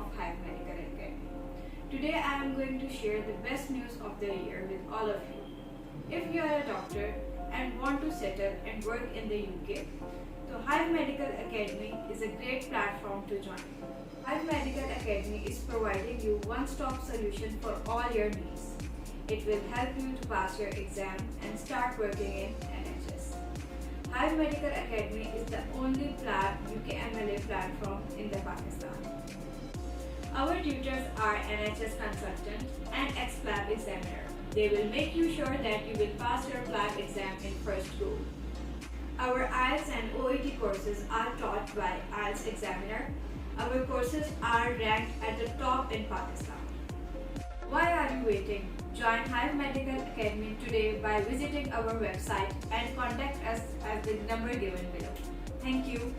of Hive Medical Academy. Today I am going to share the best news of the year with all of you. If you are a doctor and want to settle and work in the UK, so Hive Medical Academy is a great platform to join. Hive Medical Academy is providing you one-stop solution for all your needs. It will help you to pass your exam and start working in NHS. Hive Medical Academy is the only UK MLA platform in the Pakistan. Our tutors are NHS consultant and ex-PLAB examiner. They will make you sure that you will pass your PLAB exam in first go. Our IELTS and OET courses are taught by IELTS examiner. Our courses are ranked at the top in Pakistan. Why are you waiting? Join Hive Medical Academy today by visiting our website and contact us at the number given below. Thank you.